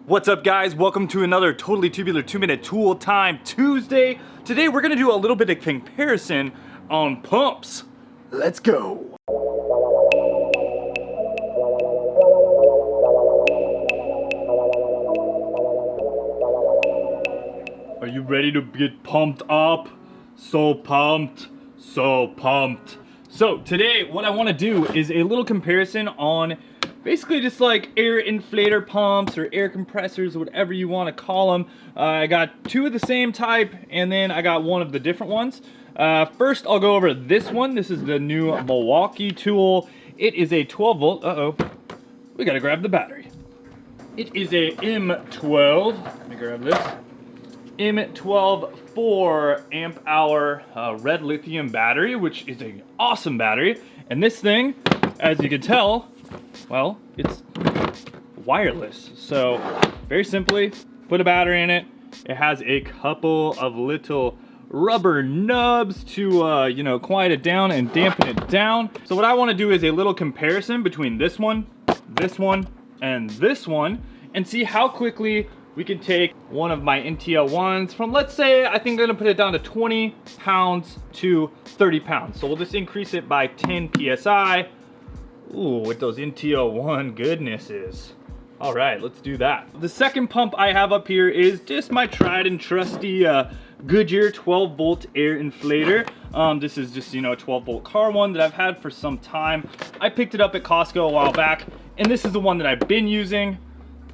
What's up, guys? Welcome to another totally tubular 2-minute tool time Tuesday. Today we're gonna do a little bit of comparison on pumps. Let's go. Are you ready to get pumped up? So pumped, so pumped. So today what I wanna do is a little comparison on basically just like air inflator pumps or air compressors, whatever you want to call them. I got two of the same type, and then I got one of the different ones. First, I'll go over this one. This is the new Milwaukee tool. It is a 12 volt. Uh-oh, we gotta grab the battery. It is a M12. Let me grab this. M12 4 amp hour red lithium battery, which is an awesome battery. And this thing, as you can tell, well, it's wireless. So very simply, put a battery in it. It has a couple of little rubber nubs to you know, quiet it down and dampen it down. So what I want to do is a little comparison between this one, and this one, and see how quickly we can take one of my NT-01s from, let's say, I think I'm gonna put it down to 20 pounds to 30 pounds. So we'll just increase it by 10 PSI. Ooh, with those NT-01 goodnesses. All right, let's do that. The second pump I have up here is just my tried and trusty Goodyear 12 volt air inflator. This is just, you know, a 12 volt car one that I've had for some time. I picked it up at Costco a while back, and this is the one that I've been using.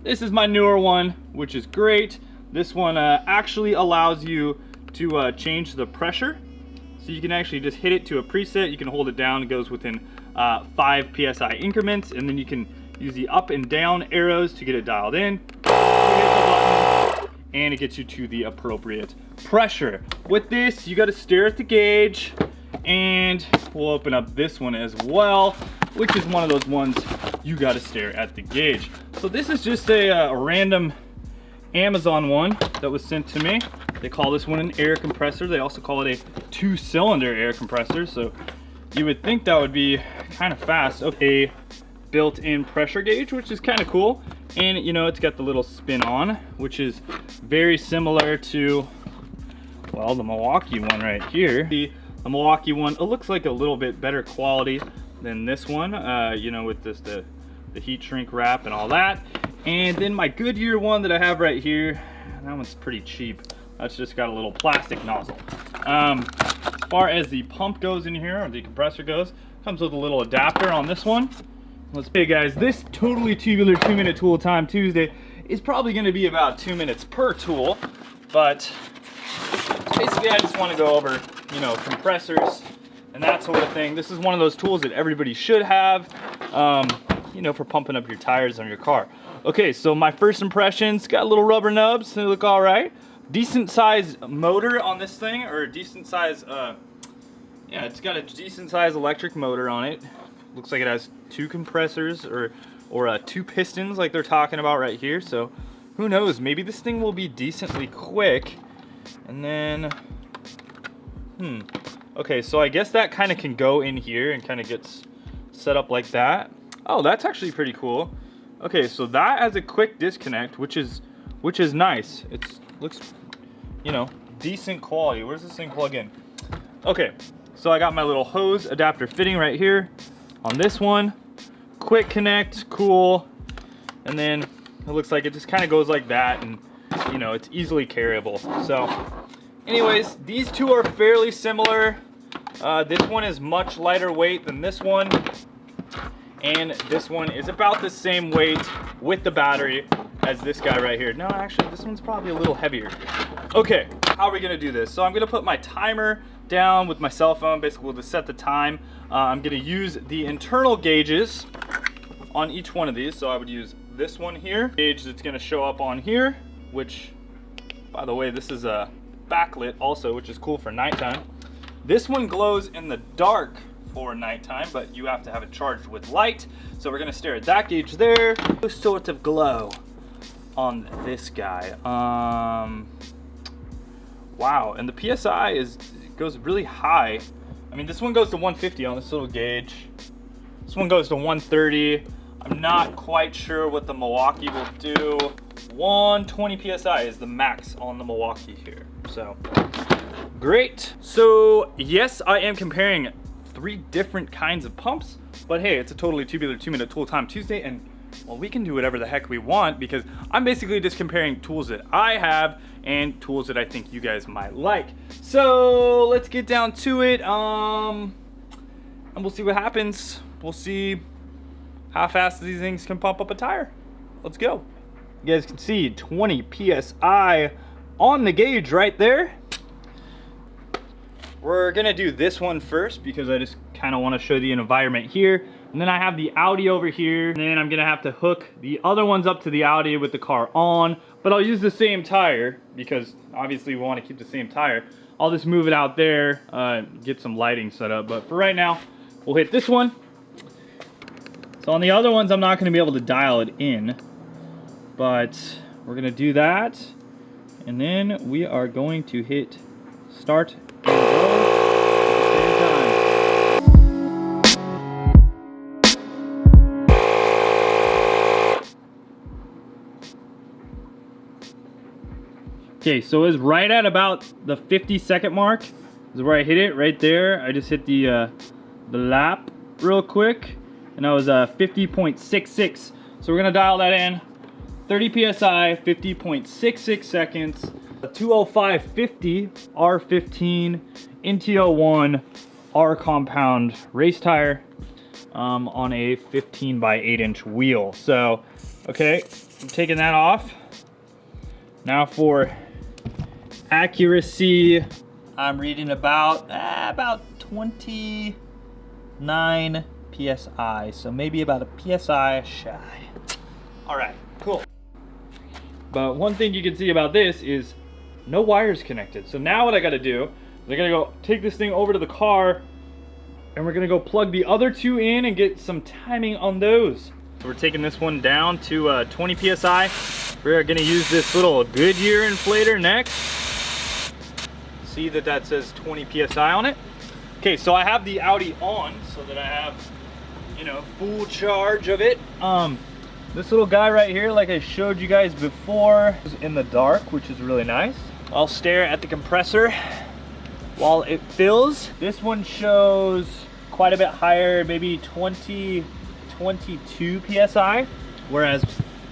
This is my newer one, which is great. This one actually allows you to change the pressure. So you can actually just hit it to a preset. You can hold it down. It goes within 5 PSI increments, and then you can use the up and down arrows to get it dialed in. You hit the button, and it gets you to the appropriate pressure. With this, you got to stare at the gauge, and we'll open up this one as well, which is one of those ones you got to stare at the gauge. So this is just a random Amazon one that was sent to me. They call this one an air compressor. They also call it a 2-cylinder air compressor. So you would think that would be kind of fast. Okay, built-in pressure gauge, which is kind of cool. And you know, it's got the little spin on, which is very similar to, well, the Milwaukee one right here. The Milwaukee one, it looks like a little bit better quality than this one, you know, with this, the heat shrink wrap and all that. And then my Goodyear one that I have right here, that one's pretty cheap. That's just got a little plastic nozzle. As far as the pump goes in here, or the compressor goes, comes with a little adapter on this one. Let's say, guys, this totally tubular 2-minute tool time Tuesday is probably going to be about 2 minutes per tool, but basically I just want to go over, you know, compressors and that sort of thing. This is one of those tools that everybody should have, you know, for pumping up your tires on your car. Okay, so my first impressions, got little rubber nubs, they look all right. Decent size motor on this thing, or a decent size, yeah, it's got a decent size electric motor on it. Looks like it has 2 compressors or 2 pistons like they're talking about right here. So who knows, maybe this thing will be decently quick. And then, okay, so I guess that kind of can go in here and kind of gets set up like that. Oh, that's actually pretty cool. Okay, so that has a quick disconnect, which is nice. It looks, you know, decent quality. Where's this thing plug in? Okay, so I got my little hose adapter fitting right here on this one. Quick connect, cool. And then it looks like it just kind of goes like that, and you know, it's easily carryable. So anyways, these two are fairly similar. This one is much lighter weight than this one, and this one is about the same weight with the battery as this guy right here. No, actually, this one's probably a little heavier. Okay, how are we gonna do this? So I'm gonna put my timer down with my cell phone. Basically, we'll just set the time. I'm gonna use the internal gauges on each one of these. So I would use this one here, gauge that's gonna show up on here, which, by the way, this is a backlit also, which is cool for nighttime. This one glows in the dark for nighttime, but you have to have it charged with light. So we're gonna stare at that gauge there. No sort of glow on this guy. Wow, and the PSI goes really high. I mean, this one goes to 150 on this little gauge. This one goes to 130. I'm not quite sure what the Milwaukee will do 120 PSI is the max on the Milwaukee here. So, great. So, yes, I am comparing 3 different kinds of pumps, but hey, it's a totally tubular 2-minute tool time Tuesday, and well, we can do whatever the heck we want because I'm basically just comparing tools that I have and tools that I think you guys might like. So let's get down to it, and we'll see what happens. We'll see how fast these things can pump up a tire. Let's go. You guys can see 20 PSI on the gauge right there. We're gonna do this one first because I just kind of want to show the environment here. And then I have the Audi over here. And then I'm gonna have to hook the other ones up to the Audi with the car on. But I'll use the same tire because obviously we want to keep the same tire. I'll just move it out there, get some lighting set up. But for right now, we'll hit this one. So on the other ones, I'm not gonna be able to dial it in. But we're gonna do that. And then we are going to hit start and go. Okay, so it's right at about the 50-second mark is where I hit it right there. I just hit the lap real quick, and that was 50.66. So we're gonna dial that in. 30 PSI, 50.66 seconds. A 205/50 R15 NT-01 R compound race tire on a 15 by 8-inch wheel. So, okay, I'm taking that off. Now for accuracy, I'm reading about 29 PSI, so maybe about a PSI shy. All right, cool. But one thing you can see about this is no wires connected. So now what I gotta do is I gotta go take this thing over to the car and we're gonna go plug the other 2 in and get some timing on those. So we're taking this one down to 20 PSI. We're gonna use this little Goodyear inflator next. See that says 20 PSI on it. Okay, so I have the Audi on so that I have, you know, full charge of it. This little guy right here, like I showed you guys before, is in the dark, which is really nice. I'll stare at the compressor while it fills. This one shows quite a bit higher, maybe 22 PSI, whereas,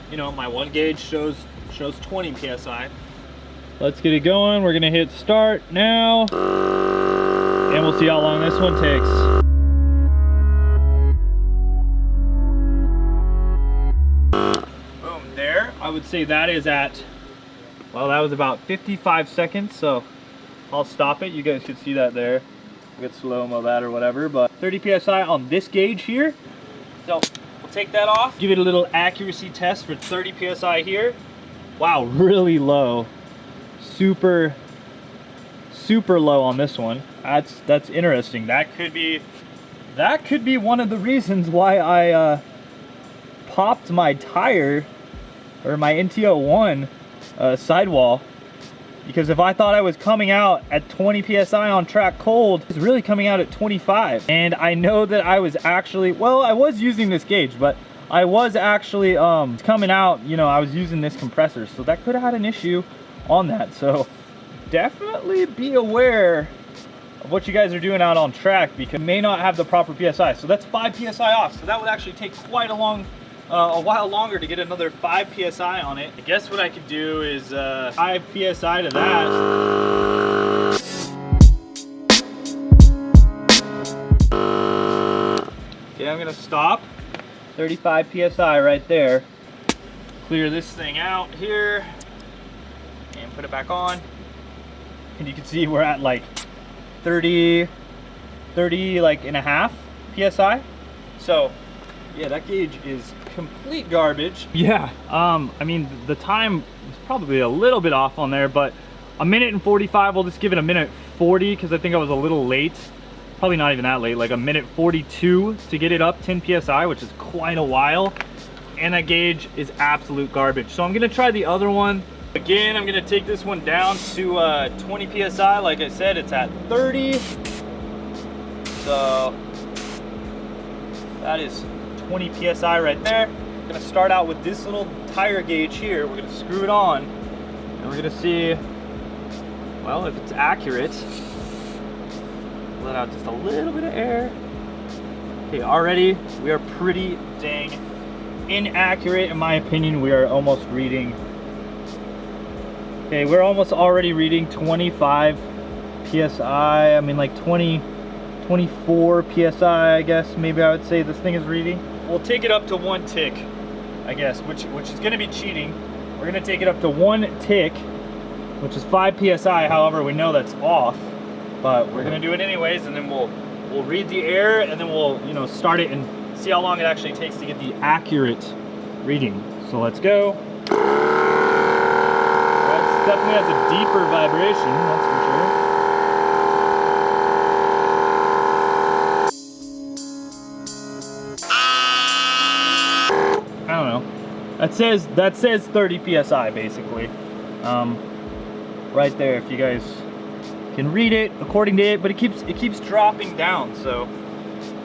you know, my 1 gauge shows 20 PSI. Let's get it going. We're gonna hit start now, and we'll see how long this one takes. I would say that is at, well, that was about 55 seconds, so I'll stop it. You guys can see that there. We'll get slow-mo that or whatever, but 30 PSI on this gauge here. So we'll take that off, give it a little accuracy test for 30 PSI here. Wow, really low. Super low on this one. That's interesting. That could be one of the reasons why I popped my tire, or my NT-01 sidewall, because if I thought I was coming out at 20 PSI on track cold, it's really coming out at 25. And I know that I was actually, well, I was using this gauge, but I was actually coming out, you know, I was using this compressor, so that could have had an issue on that. So definitely be aware of what you guys are doing out on track, because you may not have the proper PSI. So that's 5 PSI off, so that would actually take quite a while longer to get another 5 PSI on it. I guess what I could do is 5 PSI to that. Okay, I'm gonna stop. 35 PSI right there. Clear this thing out here and put it back on. And you can see we're at like 30 like and a half PSI. So yeah, that gauge is complete garbage. Yeah, I mean, the time is probably a little bit off on there, but a minute and 45, we'll just give it a minute 40 because I think I was a little late. Probably not even that late, like a minute 42 to get it up 10 PSI, which is quite a while. And that gauge is absolute garbage. So I'm gonna try the other one. Again, I'm gonna take this one down to 20 PSI. Like I said, it's at 30. So that is 20 PSI right there. We're gonna start out with this little tire gauge here. We're gonna screw it on, and we're gonna see, well, if it's accurate. Let out just a little bit of air. Okay, already we are pretty dang inaccurate in my opinion. We are almost reading, okay, we're almost already reading 25 psi. I mean, like 24 psi, I guess maybe I would say this thing is reading. We'll take it up to 1 tick, I guess, which is gonna be cheating. We're gonna take it up to 1 tick, which is 5 psi. However, we know that's off, but we're gonna do it anyways, and then we'll read the air, and then we'll, you know, start it and see how long it actually takes to get the accurate reading. So let's go. Well, it definitely has a deeper vibration, that's for sure. I don't know. That says 30 psi basically. Right there, if you guys can read it according to it, but it keeps dropping down, so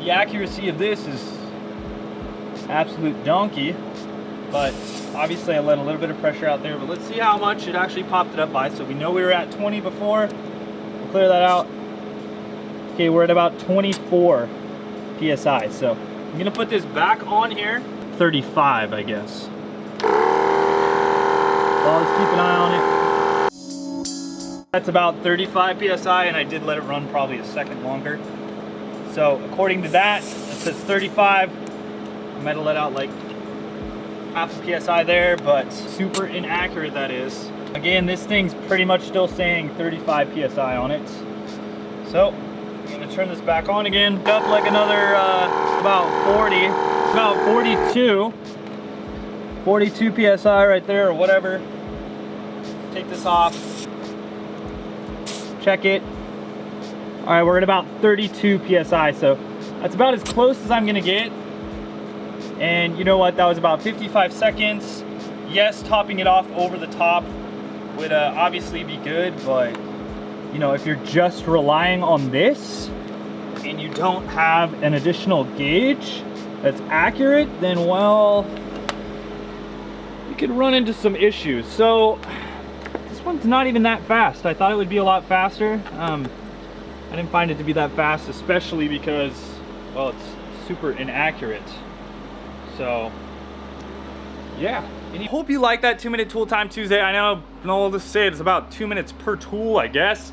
the accuracy of this is absolute donkey. But obviously I let a little bit of pressure out there, but let's see how much it actually popped it up by. So we know we were at 20 before. We'll clear that out. Okay, we're at about 24 psi, so I'm gonna put this back on here. 35, I guess. So let's keep an eye on it. That's about 35 psi, and I did let it run probably a second longer. So according to that, it says 35. I might have let out like half a psi there, but super inaccurate that is. Again, this thing's pretty much still saying 35 psi on it. So I'm gonna turn this back on again. Up like another about 42 psi right there, or whatever. Take this off. Check it. All right, we're at about 32 psi, so that's about as close as I'm gonna get. And you know what? That was about 55 seconds. Yes, topping it off over the top would obviously be good, but you know, if you're just relying on this and you don't have an additional gauge that's accurate, then well, you could run into some issues. So this one's not even that fast. I thought it would be a lot faster. I didn't find it to be that fast, especially because, well, it's super inaccurate. So yeah. And I hope you like that 2-minute tool time Tuesday. I know I'll just say it's about 2 minutes per tool, I guess.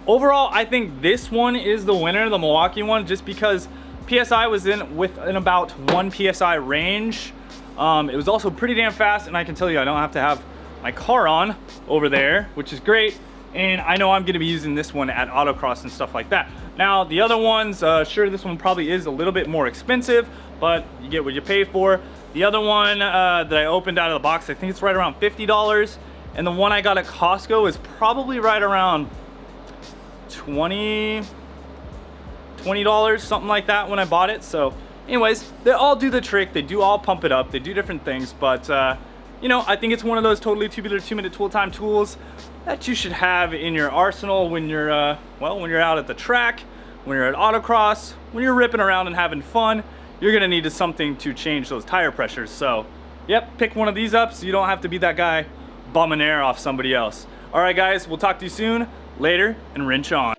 Overall, I think this one is the winner, the Milwaukee one, just because PSI was within about 1 PSI range. It was also pretty damn fast, and I can tell you I don't have to have my car on over there, which is great. And I know I'm gonna be using this one at autocross and stuff like that. Now, the other ones, sure, this one probably is a little bit more expensive, but you get what you pay for. The other one that I opened out of the box, I think it's right around $50. And the one I got at Costco is probably right around $20, something like that when I bought it. So anyways, they all do the trick. They do all pump it up. They do different things, but you know, I think it's one of those totally tubular 2-minute tool time tools that you should have in your arsenal when you're well, when you're out at the track, when you're at autocross, when you're ripping around and having fun. You're gonna need something to change those tire pressures. So yep, pick one of these up so you don't have to be that guy bumming air off somebody else. All right guys, we'll talk to you soon. Later, and wrench on.